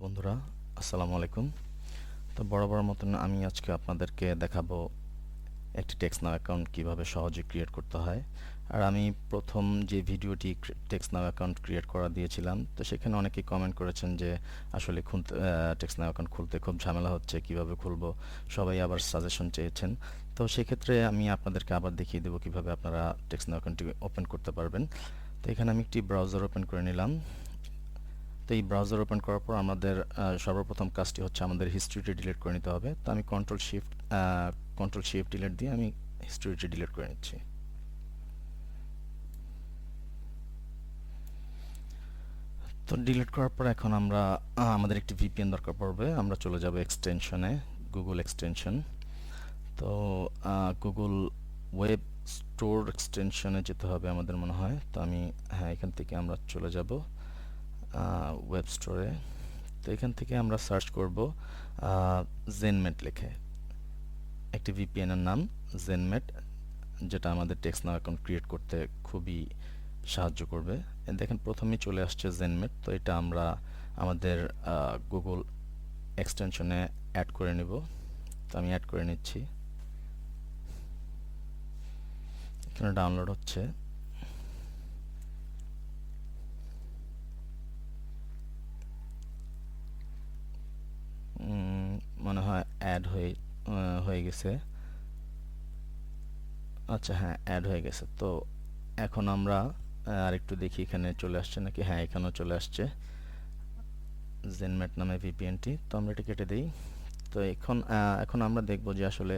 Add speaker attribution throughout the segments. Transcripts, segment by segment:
Speaker 1: বন্ধুরা, আসসালামু আলাইকুম। তো বরাবর মতন আমি আজকে আপনাদেরকে দেখাবো একটি টেক্সটনাউ অ্যাকাউন্ট কিভাবে সহজে ক্রিয়েট করতে হয়। আর আমি প্রথম যে ভিডিওটি টেক্সটনাউ অ্যাকাউন্ট ক্রিয়েট করা দিয়েছিলাম, তো সেখানে অনেকেই কমেন্ট করেছেন যে আসলে টেক্সটনাউ অ্যাকাউন্ট খুলতে খুব ঝামেলা হচ্ছে, কিভাবে খুলবো, সবাই আবার সাজেশন চেয়েছেন। তো সেক্ষেত্রে আমি আপনাদেরকে আবার দেখিয়ে দেবো কিভাবে আপনারা টেক্সটনাউ অ্যাকাউন্টটি ওপেন করতে পারবেন। তো এখানে আমি একটি ব্রাউজার ওপেন করে নিলাম। তো এই ব্রাউজার ওপেন করার পর আমাদের সর্বপ্রথম কাজটি হচ্ছে আমাদের হিস্ট্রিটি ডিলিট করে নিতে হবে। তো আমি কন্ট্রোল শিফট ডিলিট দিয়ে আমি হিস্ট্রিটি ডিলিট করে নিচ্ছি। তো ডিলিট করার পর এখন আমরা আমাদের একটি ভিপিএন দরকার পড়বে। আমরা চলে যাব এক্সটেনশনে, গুগল এক্সটেনশন। তো গুগল ওয়েব স্টোর এক্সটেনশনে যেতে হবে আমাদের মনে হয়। তো আমি এখান থেকে আমরা চলে যাব ওয়েব স্টোরে। তো এখান থেকে আমরা সার্চ করব জেনমেট লিখে একটি ভিপিএন এর নাম জেনমেট, যেটা আমাদের টেক্সটনাউ অ্যাকাউন্ট ক্রিয়েট করতে খুবই সাহায্য করবে। দেখেন প্রথমেই চলে আসছে জেনমেট। তো এটা আমরা আমাদের গুগল এক্সটেনশনে অ্যাড করে নিব। তো আমি অ্যাড করে নিচ্ছি। এখানে ডাউনলোড হচ্ছে। মনে হয় অ্যাড হয়ে গেছে। আচ্ছা, হ্যাঁ, অ্যাড হয়ে গেছে। তো এখন আমরা আরেকটু দেখি এখানে চলে আসছে নাকি। হ্যাঁ, এখানেও চলে আসছে জেনমেট নামে ভিপিএনটি। তো আমরা এটা কেটে দিই। তো এখন আমরা দেখব যে আসলে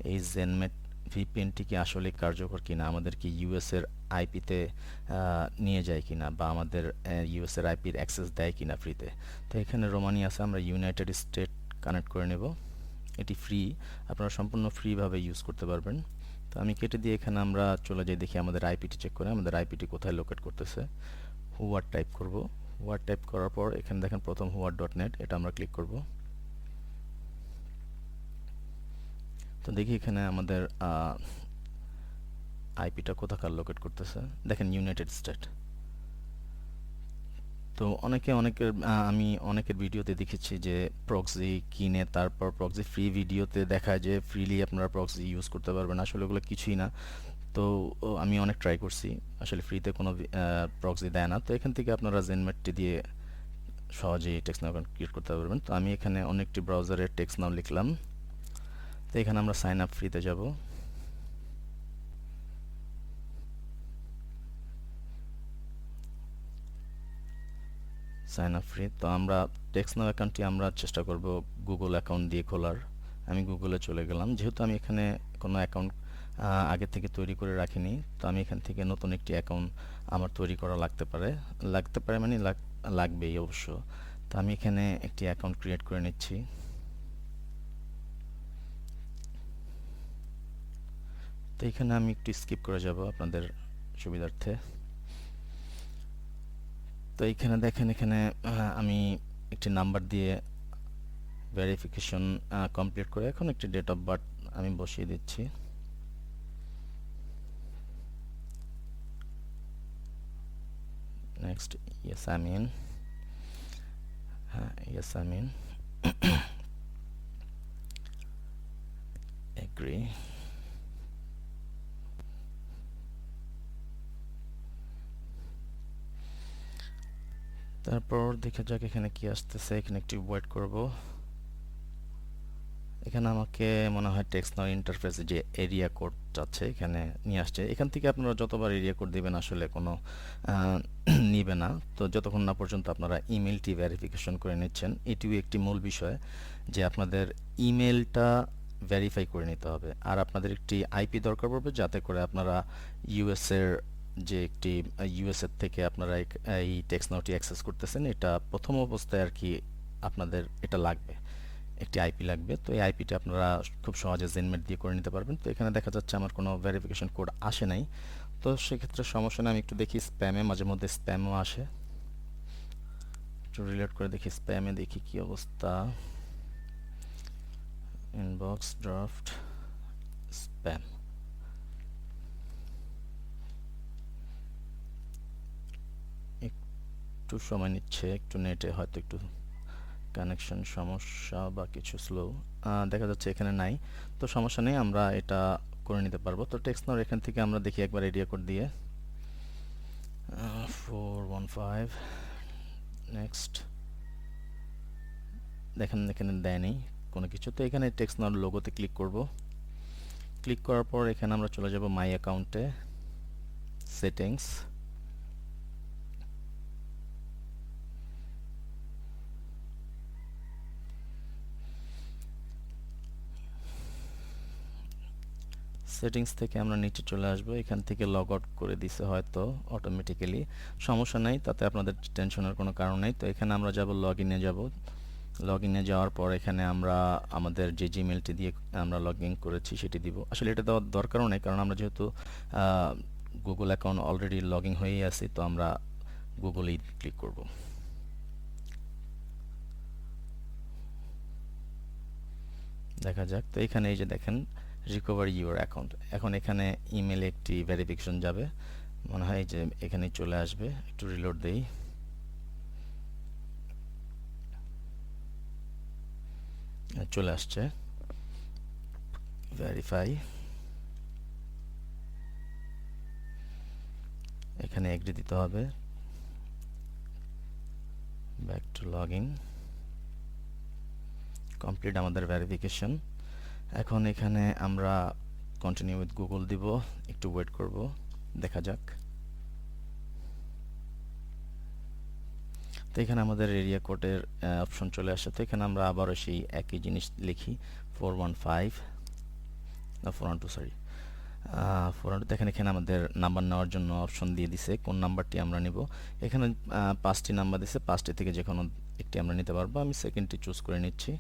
Speaker 1: এই জেনমেট ভিপিএনটি কি আসলে কার্যকর কিনা, আমাদের কি ইউএস এর আইপিতে নিয়ে যায় কিনা, বা আমাদের ইউএস এর আইপির অ্যাক্সেস দেয় কিনা ফ্রিতে। তো এখানে রোমানি আছে, আমরা ইউনাইটেড স্টেট কানেক্ট করে নেব। এটি ফ্রি, আপনারা সম্পূর্ণ ফ্রিভাবে ইউজ করতে পারবেন। তো আমি কেটে দিয়ে এখানে আমরা চলে যাই, দেখি আমাদের আইপিটি চেক করে আমাদের আইপিটি কোথায় লোকেট করতেছে। হুয়ার টাইপ করব। হুয়ার টাইপ করার পর এখানে দেখেন প্রথম হুয়ার.নেট, এটা আমরা ক্লিক করব। তো দেখি এখানে আমাদের আইপিটা কোথাকার লোকেট করতেছে। দেখেন ইউনাইটেড স্টেট। তো আমি অনেকের ভিডিওতে দেখেছি যে প্রক্সি কিনে তারপর প্রক্সি ফ্রি ভিডিওতে দেখায় যে ফ্রিলি আপনারা প্রক্সি ইউজ করতে পারবেন। আসলে ওগুলো কিছুই না। তো আমি অনেক ট্রাই করছি, আসলে ফ্রিতে কোনো প্রক্সি দেয় না। তো এখান থেকে আপনারা জেনমেটটি দিয়ে সহজেই টেক্সটনাউ অ্যাকাউন্ট ক্রিয়েট করতে পারবেন। তো আমি এখানে অনেকটি ব্রাউজারে টেক্সটনাউ লিখলাম। তো এখানে আমরা সাইন আপ ফ্রিতে যাব। Sign up free. তো আমরা টেক্সটনাউ অ্যাকাউন্টটি আমরা চেষ্টা করব গুগল অ্যাকাউন্ট দিয়ে খোলার। আমি গুগলে চলে গেলাম, যেহেতু আমি এখানে কোনো অ্যাকাউন্ট আগে থেকে তৈরি করে রাখিনি। তো আমি এখান থেকে নতুন একটি অ্যাকাউন্ট আমার তৈরি করা লাগতে পারে মানে লাগবেই অবশ্য। তো আমি এখানে একটি অ্যাকাউন্ট ক্রিয়েট করে নিচ্ছি। তো এখানে আমি একটু স্কিপ করে যাব আপনাদের সুবিধার্থে। তো এইখানে দেখেন, এখানে আমি একটি নাম্বার দিয়ে ভেরিফিকেশন কমপ্লিট করে এখন একটি ডেট অফ বার্থ আমি বসিয়ে দিচ্ছি। নেক্সট, ইয়েস আই মিন, হ্যাঁ ইয়েস আই মিন, এগ্রি। তারপর দেখা যাক এখানে কি আসতেছে। এখানে একটি ওয়েট করব। এখানে আমাকে মনে হয় টেক্সটনাউ ইন্টারফেসে যে এরিয়া কোড আছে এখানে নিয়ে আসছে। এখান থেকে আপনারা যতবার এরিয়া কোড দিবেন আসলে কোনো নিবে না। তো যতক্ষণ না পর্যন্ত আপনারা ইমেলটি ভেরিফিকেশন করে নিচ্ছেন। এটিও একটি মূল বিষয় যে আপনাদের ইমেলটা ভেরিফাই করে নিতে হবে। আর আপনাদের একটি আইপি দরকার পড়বে, যাতে করে আপনারা ইউএস এর যে একটি ইউএস এর থেকে আপনারা এই টেক্সটনাউটি অ্যাক্সেস করতেছেন, এটা প্রথম অবস্থায় আর কি আপনাদের এটা লাগবে, একটি আইপি লাগবে। তো এই আইপিটা আপনারা খুব সহজে জেনমেট দিয়ে করে নিতে পারবেন। তো এখানে দেখা যাচ্ছে আমার কোনো ভেরিফিকেশন কোড আসে নাই। তো সেক্ষেত্রে সমস্যা নেই, আমি একটু দেখি স্প্যামে, মাঝে মধ্যে স্প্যামও আসে। একটু রিলেট করে দেখি স্প্যামে, দেখি কি অবস্থা। Inbox draft spam. একটু সময় নিচ্ছে, একটু নেটে হয়তো একটু কানেকশন সমস্যা বা কিছু স্লো দেখা যাচ্ছে এখানে নাই, তো সমস্যা নেই, আমরা এটা করে নিতে পারবো। তো টেক্সটনাউ এখান থেকে আমরা দেখি একবার এরিয়া কোড দিয়ে 415 নেক্সট। দেখেন এখানে দেয়নি কোনো কিছু, তো এখানে টেক্সটনাউ লোগোতে ক্লিক করব। ক্লিক করার পর এখানে আমরা চলে যাব মাই অ্যাকাউন্টে, সেটিংস, সেটিংস থেকে আমরা নিচে চলে আসব। এখান থেকে লগ আউট করে দিছে হয়তো অটোমেটিক্যালি, সমস্যা নাই, তাতে আপনাদের টেনশনের কোনো কারণ নেই। তো এখানে আমরা যাব লগ ইনে যাব। লগ ইনে যাওয়ার পর এখানে আমরা আমাদের যে জিমেলটি দিয়ে আমরা লগ ইন করেছি সেটি দিব। আসলে এটা দেওয়ার দরকারও নেই, কারণ আমরা যেহেতু Google account already log in হয়েই আছি, তো আমরা গুগলেই ক্লিক করব। দেখা যাক। তো এখানে এই যে দেখেন রিকভার ইউর অ্যাকাউন্ট, এখন এখানে ইমেলে একটি ভেরিফিকেশন যাবে, মনে হয় যে এখানে চলে আসবে। একটু রিলোড দেই। চলে আসছে ভেরিফাই, এখানে এগ্রি দিতে হবে, back to log in, complete আমাদের ভেরিফিকেশন। এখন এখানে আমরা কন্টিনিউ উইথ গুগল দিব, একটু ওয়েট করব, দেখা যাক। তো এখানে আমাদের এরিয়া কোডের অপশন চলে আসছে। তো এখানে আমরা আবারও সেই একই জিনিস লিখি 415 না 412, সরি 412। দেখেন এখানে আমাদের নাম্বার নেওয়ার জন্য অপশন দিয়ে দিছে, কোন নাম্বারটি আমরা নিব। এখানে 5টি নাম্বার দিছে, 5টি থেকে যে কোনো একটি আমরা নিতে পারবো। আমি সেকেন্ডটি চুজ করে নিচ্ছি।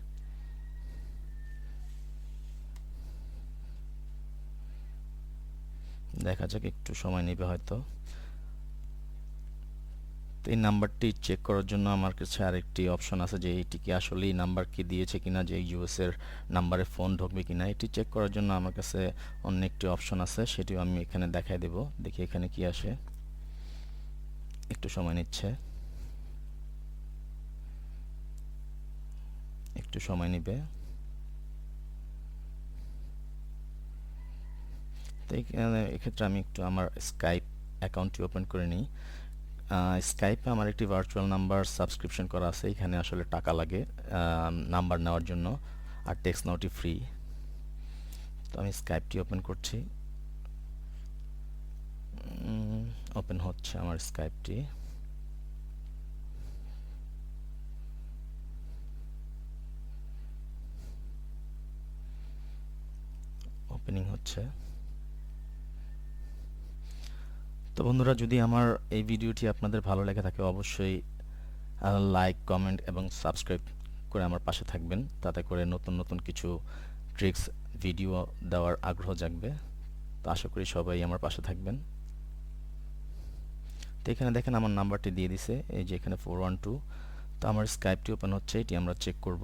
Speaker 1: দেখা যাক, একটু সময় নেবে হয়তো। তো এই নাম্বারটি চেক করার জন্য আমার কাছে আরেকটি অপশন আছে, যে এটি কি আসলেই নাম্বার কি দিয়েছে কিনা, যে ইউএস এর নাম্বারে ফোন ঢুকবে কিনা। এটি চেক করার জন্য আমার কাছে অন্য একটি অপশন আছে, সেটিও আমি এখানে দেখাই দেব। দেখি এখানে কি আসে, একটু সময় নিচ্ছে, একটু সময় নেবে। তো এক্ষেত্রে আমি একটু আমার স্কাইপ অ্যাকাউন্টটি ওপেন করে নিই। স্কাইপে আমার একটি ভার্চুয়াল নাম্বার সাবস্ক্রিপশন করা আছে, এখানে আসলে টাকা লাগে নাম্বার নেওয়ার জন্য, আর টেক্সটনাউটি ফ্রি। তো আমি স্কাইপটি ওপেন করছি, ওপেন হচ্ছে আমার স্কাইপটি। ওপেনিং হচ্ছে। তো বন্ধুরা, যদি আমার এই ভিডিওটি আপনাদের ভালো লেগে থাকে, অবশ্যই লাইক, কমেন্ট এবং সাবস্ক্রাইব করে আমার পাশে থাকবেন, তাতে করে নতুন নতুন কিছু ট্রিক্স ভিডিও দেওয়ার আগ্রহ জাগবে। তো আশা করি সবাই আমার পাশে থাকবেন। তো এখানে দেখেন আমার নাম্বারটি দিয়ে দিছে, এই যে এখানে 412। তো আমার স্কাইপটি ওপেন হচ্ছে, এটি আমরা চেক করব,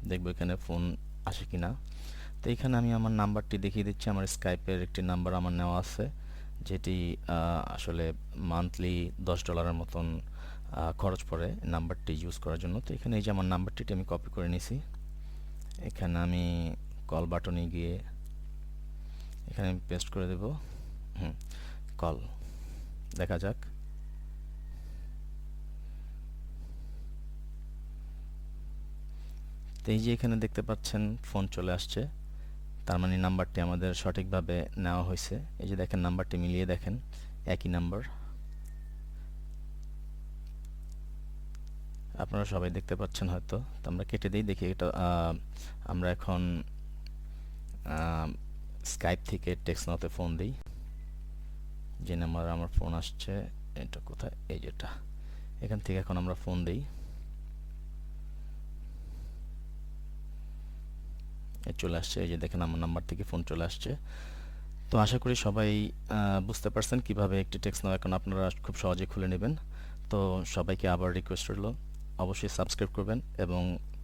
Speaker 1: দেখব এখানে ফোন আসে কিনা। তো এখানে আমি আমার নাম্বারটি দেখিয়ে দিচ্ছি। আমার স্কাইপের একটি নাম্বার আমার নেওয়া আছে, যেটি আসলে মান্থলি $10 মতন খরচ পড়ে নাম্বারটি ইউজ করার জন্য। তো এখানে এই যে আমার নাম্বারটি আমি কপি করে নিছি, এখানে আমি কল বাটনে গিয়ে এখানে আমি পেস্ট করে দেব, কল, দেখা যাক। তো এই যে এখানে দেখতে পাচ্ছেন ফোন চলে আসছে, তার মানে নাম্বারটি আমাদের সঠিকভাবে নেওয়া হয়েছে। এই যে দেখেন নাম্বারটি মিলিয়ে দেখেন, একই নাম্বার, আপনারা সবাই দেখতে পাচ্ছেন হয়তো। তো আমরা কেটে দিই, দেখি এটা আমরা এখন স্কাইপ থেকে টেক্সটনাউতে ফোন দিই। যে নাম্বার আমার ফোন আসছে, এটা কোথায়, এই যেটা, এখান থেকে এখন আমরা ফোন দিই। চলে আসছে, এই যে দেখেন আমার নাম্বার থেকে ফোন চলে আসছে। তো আশা করি সবাই বুঝতে পারছেন কিভাবে একটি টেক্সটনাউ অ্যাকাউন্ট আপনারা খুব সহজে খুলে নেবেন। তো সবাইকে আবার রিকোয়েস্ট রইল, অবশ্যই সাবস্ক্রাইব করবেন, এবং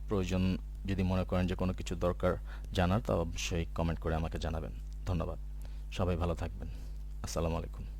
Speaker 1: প্রয়োজন যদি মনে করেন যে কোনো কিছু দরকার জানার, তা অবশ্যই কমেন্ট করে আমাকে জানাবেন। ধন্যবাদ, সবাই ভালো থাকবেন। আসসালামু আলাইকুম।